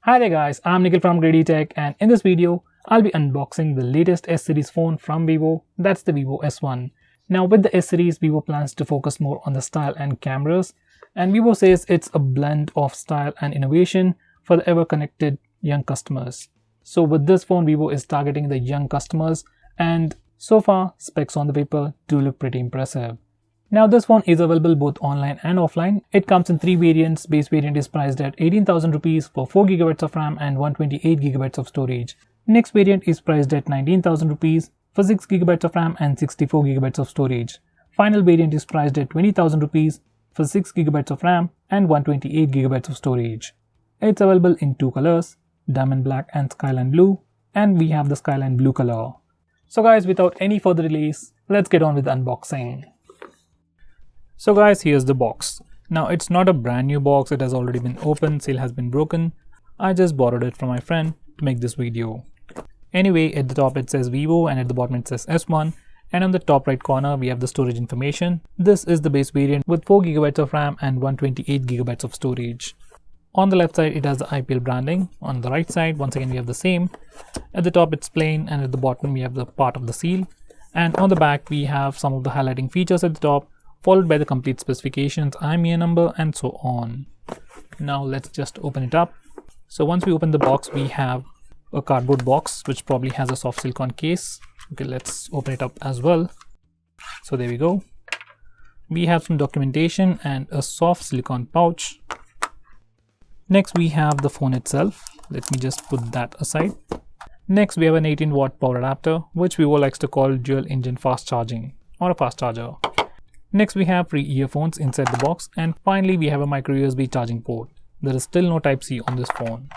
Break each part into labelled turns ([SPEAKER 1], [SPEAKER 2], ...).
[SPEAKER 1] Hi there guys, I'm Nikhil from GreedyTech, and in this video, I'll be unboxing the latest S-series phone from Vivo, that's the Vivo S1. Now with the S-series, Vivo plans to focus more on the style and cameras, and Vivo says it's a blend of style and innovation for the ever-connected young customers. So with this phone, Vivo is targeting the young customers, and so far, specs on the paper do look pretty impressive. Now this phone is available both online and offline. It comes in three variants. Base variant is priced at 18,000 rupees for 4GB of RAM and 128GB of storage. Next variant is priced at 19,000 rupees for 6GB of RAM and 64GB of storage. Final variant is priced at 20,000 rupees for 6GB of RAM and 128GB of storage. It's available in two colors, diamond black and skyline blue, and we have the skyline blue color. So guys, without any further delays, let's get on with the unboxing. So guys, here's the box. Now it's not a brand new box, it has already been opened, seal has been broken. I just borrowed it from my friend to make this video. Anyway, at the top it says Vivo and at the bottom it says S1, and on the top right corner we have the storage information. This is the base variant with 4GB of RAM and 128GB of storage. On the left side it has the IPL branding. On the right side once again we have the same. At the top it's plain and at the bottom we have the part of the seal. And on the back we have some of the highlighting features at the top, followed by the complete specifications, IMEI number, and so on. Now let's just open it up. So once we open the box, we have a cardboard box which probably has a soft silicone case. Okay, let's open it up as well. So there we go. We have some documentation and a soft silicone pouch. Next we have the phone itself. Let me just put that aside. Next we have an 18-watt power adapter, which Vivo likes to call dual engine fast charging or a fast charger. Next we have free earphones inside the box, and finally we have a micro USB charging port. There is still no Type-C on this phone.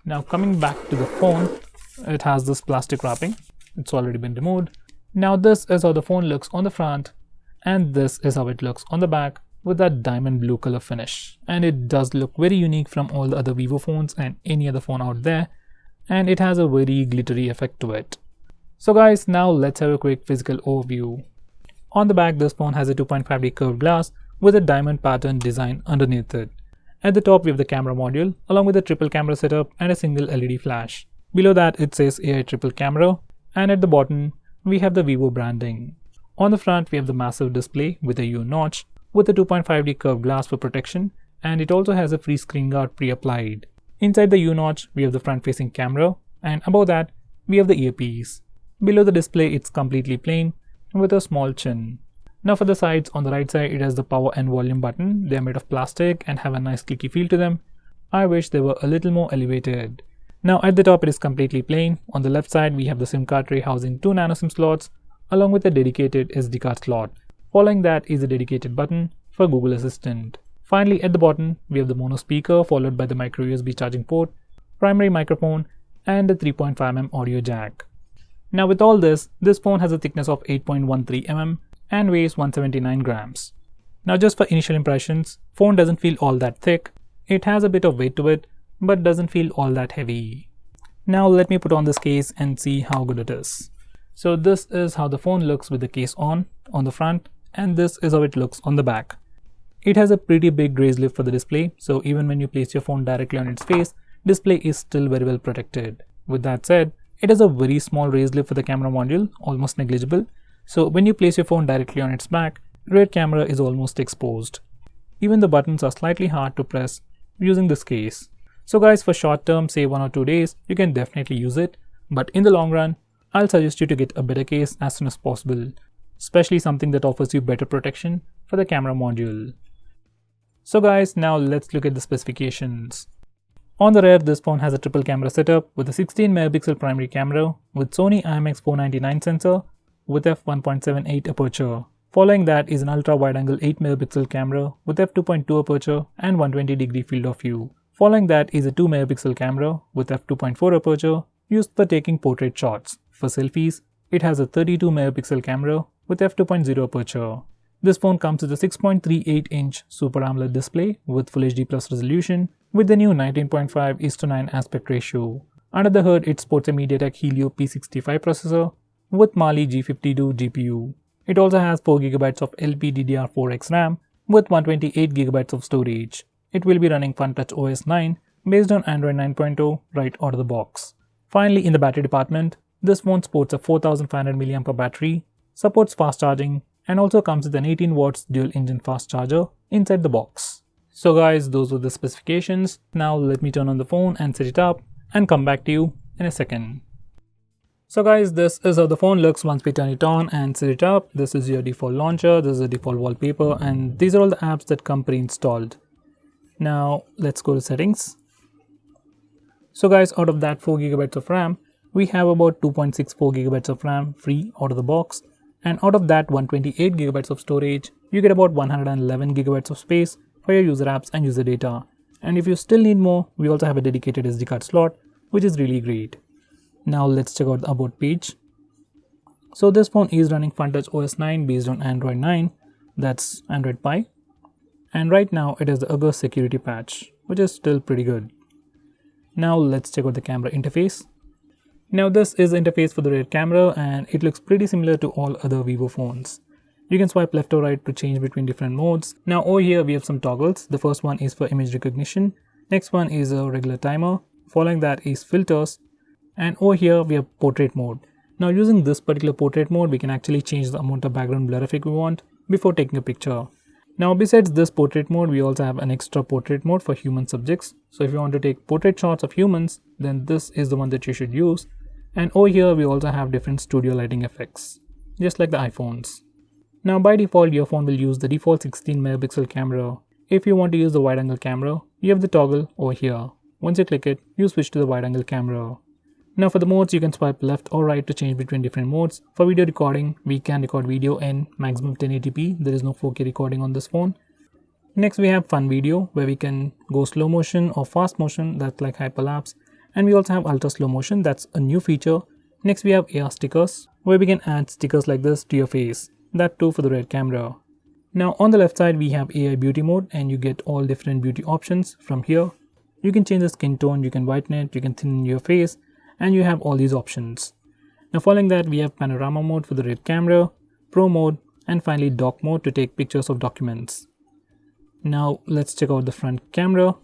[SPEAKER 1] Now coming back to the phone, it has this plastic wrapping. It's already been removed. Now this is how the phone looks on the front, and this is how it looks on the back with that diamond blue color finish. And it does look very unique from all the other Vivo phones and any other phone out there, and it has a very glittery effect to it. So guys, now let's have a quick physical overview. On the back, this phone has a 2.5D curved glass with a diamond pattern design underneath it. At the top, we have the camera module along with a triple camera setup and a single LED flash. Below that, it says AI triple camera, and at the bottom, we have the Vivo branding. On the front, we have the massive display with a U notch with a 2.5D curved glass for protection, and it also has a free screen guard pre-applied. Inside the U notch, we have the front-facing camera, and above that, we have the earpiece. Below the display, it's completely plain with a small chin. Now for the sides, on the right side it has the power and volume button. They are made of plastic and have a nice clicky feel to them. I wish they were a little more elevated. Now at the top it is completely plain. On the left side we have the SIM card tray housing 2 nano SIM slots along with a dedicated SD card slot. Following that is a dedicated button for Google Assistant. Finally at the bottom we have the mono speaker followed by the micro USB charging port, primary microphone, and a 3.5mm audio jack. Now with all this phone has a thickness of 8.13 mm and weighs 179 grams. Now just for initial impressions, phone doesn't feel all that thick. It has a bit of weight to it, but doesn't feel all that heavy. Now let me put on this case and see how good it is. So this is how the phone looks with the case on the front, and this is how it looks on the back. It has a pretty big raised lip for the display, so even when you place your phone directly on its face, display is still very well protected. With that said, it has a very small raised lip for the camera module, almost negligible. So when you place your phone directly on its back, rear camera is almost exposed. Even the buttons are slightly hard to press using this case. So guys, for short term, say 1 or 2 days, you can definitely use it. But in the long run, I'll suggest you to get a better case as soon as possible, especially something that offers you better protection for the camera module. So guys, now let's look at the specifications. On the rear, this phone has a triple camera setup with a 16 megapixel primary camera with Sony IMX499 sensor with f1.78 aperture. Following that is an ultra wide angle 8 megapixel camera with f2.2 aperture and 120-degree field of view. Following that is a 2 megapixel camera with f2.4 aperture used for taking portrait shots. For selfies, it has a 32 megapixel camera with f2.0 aperture. This phone comes with a 6.38-inch Super AMOLED display with Full HD Plus resolution with the new 19.5:9 aspect ratio. Under the hood, it sports a MediaTek Helio P65 processor with Mali G52 GPU. It also has 4GB of LPDDR4X RAM with 128GB of storage. It will be running FunTouch OS 9 based on Android 9.0 right out of the box. Finally, in the battery department, this phone sports a 4500 mAh battery, supports fast charging, and also comes with an 18 watts dual engine fast charger inside the box. So guys, those were the specifications. Now let me turn on the phone and set it up and come back to you in a second. So guys, this is how the phone looks once we turn it on and set it up. This is your default launcher, this is the default wallpaper, and these are all the apps that come pre-installed. Now let's go to settings. So guys, out of that 4GB of RAM, we have about 2.64GB of RAM free out of the box, and out of that 128GB of storage, you get about 111GB of space for your user apps and user data. And if you still need more, we also have a dedicated SD card slot, which is really great. Now let's check out the about page. So this phone is running FunTouch OS 9 based on Android 9, that's Android Pie. And right now it is the August security patch, which is still pretty good. Now let's check out the camera interface. Now this is the interface for the rear camera, and it looks pretty similar to all other Vivo phones. You can swipe left or right to change between different modes. Now over here we have some toggles. The first one is for image recognition. Next one is a regular timer. Following that is filters. And over here we have portrait mode. Now using this particular portrait mode, we can actually change the amount of background blur effect we want before taking a picture. Now besides this portrait mode, we also have an extra portrait mode for human subjects. So if you want to take portrait shots of humans, then this is the one that you should use. And over here we also have different studio lighting effects, just like the iPhones. Now by default, your phone will use the default 16 megapixel camera. If you want to use the wide angle camera, you have the toggle over here. Once you click it, you switch to the wide angle camera. Now for the modes, you can swipe left or right to change between different modes. For video recording, we can record video in maximum 1080p. There is no 4K recording on this phone. Next we have fun video, where we can go slow motion or fast motion, that's like hyperlapse. And we also have ultra slow motion, that's a new feature. Next we have AR stickers, where we can add stickers like this to your face. That too for the rear camera. Now on the left side we have AI beauty mode, and you get all different beauty options from here. You can change the skin tone, you can whiten it, you can thin your face, and you have all these options. Now following that we have panorama mode for the rear camera, pro mode, and finally dock mode to take pictures of documents. Now let's check out the front camera.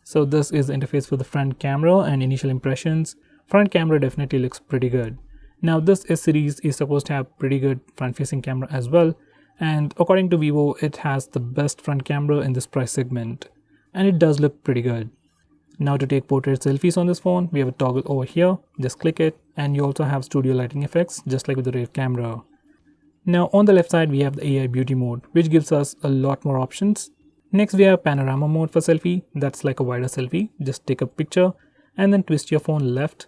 [SPEAKER 1] So this is the interface for the front camera and initial impressions. Front camera definitely looks pretty good. Now this S series is supposed to have pretty good front facing camera as well, and according to Vivo, it has the best front camera in this price segment, and it does look pretty good. Now to take portrait selfies on this phone, we have a toggle over here, just click it, and you also have studio lighting effects just like with the rear camera. Now on the left side we have the AI beauty mode, which gives us a lot more options. Next we have panorama mode for selfie, that's like a wider selfie. Just take a picture and then twist your phone left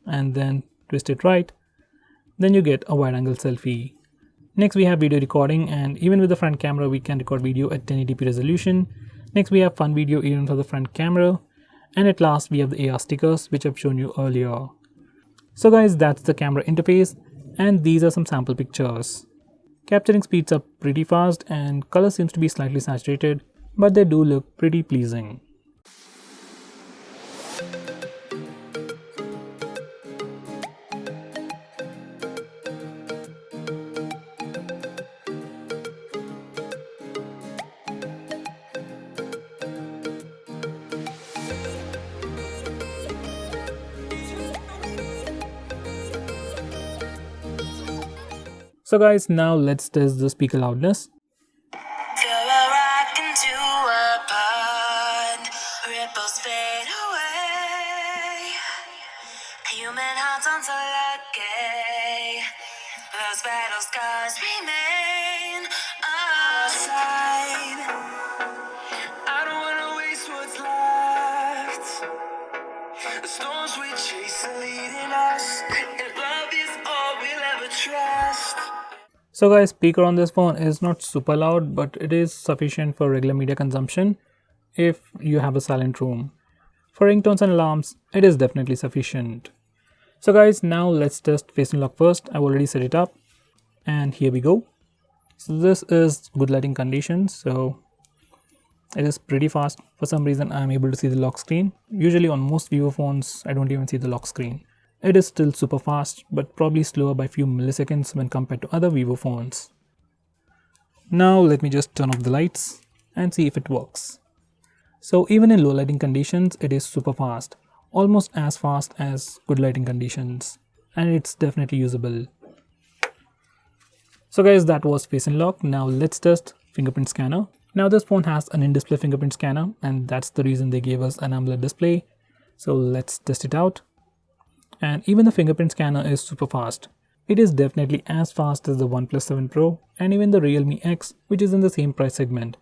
[SPEAKER 1] and then twist it right, then you get a wide angle selfie. Next we have video recording, and even with the front camera we can record video at 1080p resolution. Next we have fun video even for the front camera. And at last we have the AR stickers, which I've shown you earlier. So guys, that's the camera interface, and these are some sample pictures. Capturing speeds are pretty fast and color seems to be slightly saturated, but they do look pretty pleasing. So guys, now let's test the speaker loudness.
[SPEAKER 2] Human hearts aren't so lucky. Those battle scars remain aside. I don't wanna waste what's left. The storms we chase are leading us, and love is all we'll ever trust.
[SPEAKER 1] So guys, speaker on this phone is not super loud, but it is sufficient for regular media consumption if you have a silent room. For ringtones and alarms, it is definitely sufficient. So guys, now let's test face unlock first. I've already set it up, and here we go. So this is good lighting conditions, so it is pretty fast. For some reason I'm able to see the lock screen. Usually on most Vivo phones I don't even see the lock screen. It is still super fast, but probably slower by a few milliseconds when compared to other Vivo phones. Now let me just turn off the lights and see if it works. So even in low lighting conditions, it is super fast, almost as fast as good lighting conditions, and it's definitely usable. So guys, that was face unlock. Now let's test fingerprint scanner. Now this phone has an in-display fingerprint scanner, and that's the reason they gave us an AMOLED display. So let's test it out. And even the fingerprint scanner is super fast. It is definitely as fast as the OnePlus 7 Pro and even the Realme X, which is in the same price segment.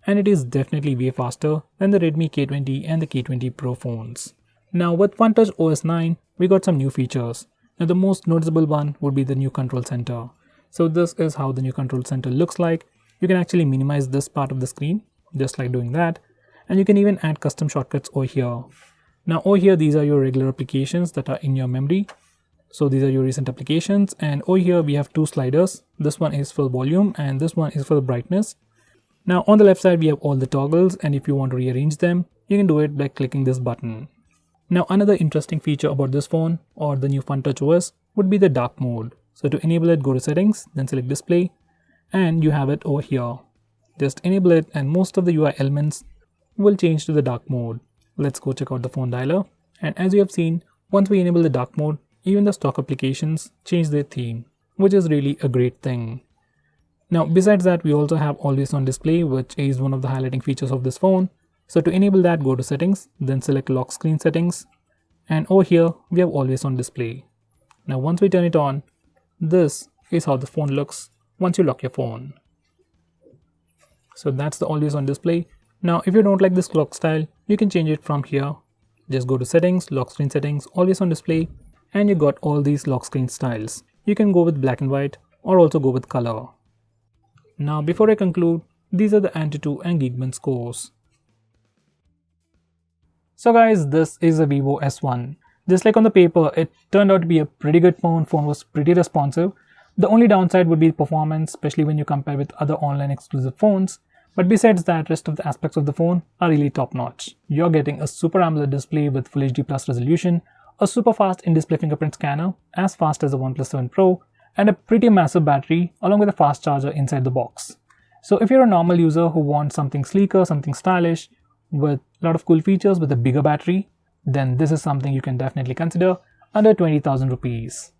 [SPEAKER 1] And it is definitely way faster than the Redmi K20 and the K20 Pro phones. Now with OneTouch OS 9, we got some new features. Now the most noticeable one would be the new control center. So this is how the new control center looks like. You can actually minimize this part of the screen, just like doing that. And you can even add custom shortcuts over here. Now over here, these are your regular applications that are in your memory. So these are your recent applications, and over here we have two sliders. This one is for volume and this one is for the brightness. Now on the left side we have all the toggles, and if you want to rearrange them, you can do it by clicking this button. Now another interesting feature about this phone or the new OneTouch OS would be the dark mode. So to enable it, go to settings, then select display, and you have it over here. Just enable it and most of the UI elements will change to the dark mode. Let's go check out the phone dialer, and as you have seen, once we enable the dark mode, even the stock applications change their theme, which is really a great thing. Now besides that, we also have always on display, which is one of the highlighting features of this phone. So to enable that, go to settings, then select lock screen settings, and over here we have always on display. Now once we turn it on, this is how the phone looks once you lock your phone. So that's the always on display. Now if you don't like this clock style, you can change it from here. Just go to settings, lock screen settings, always on display, and you got all these lock screen styles. You can go with black and white or also go with color. Now before I conclude, these are the Antutu and Geekbench scores. So guys, this is a Vivo S1. Just like on the paper, it turned out to be a pretty good phone. Phone was pretty responsive. The only downside would be performance, especially when you compare with other online exclusive phones. But besides that, rest of the aspects of the phone are really top notch. You're getting a Super AMOLED display with Full HD Plus resolution, a super fast in-display fingerprint scanner, as fast as the OnePlus 7 Pro, and a pretty massive battery along with a fast charger inside the box. So if you're a normal user who wants something sleeker, something stylish, with a lot of cool features with a bigger battery, then this is something you can definitely consider under 20,000 rupees.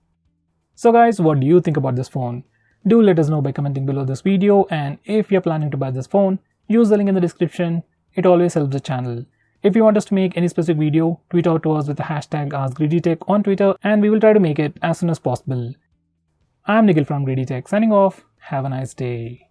[SPEAKER 1] So guys, what do you think about this phone? Do let us know by commenting below this video, and if you're planning to buy this phone, use the link in the description. It always helps the channel. If you want us to make any specific video, tweet out to us with the hashtag AskGreedyTech on Twitter, and we will try to make it as soon as possible. I'm Nikhil from GreedyTech signing off. Have a nice day.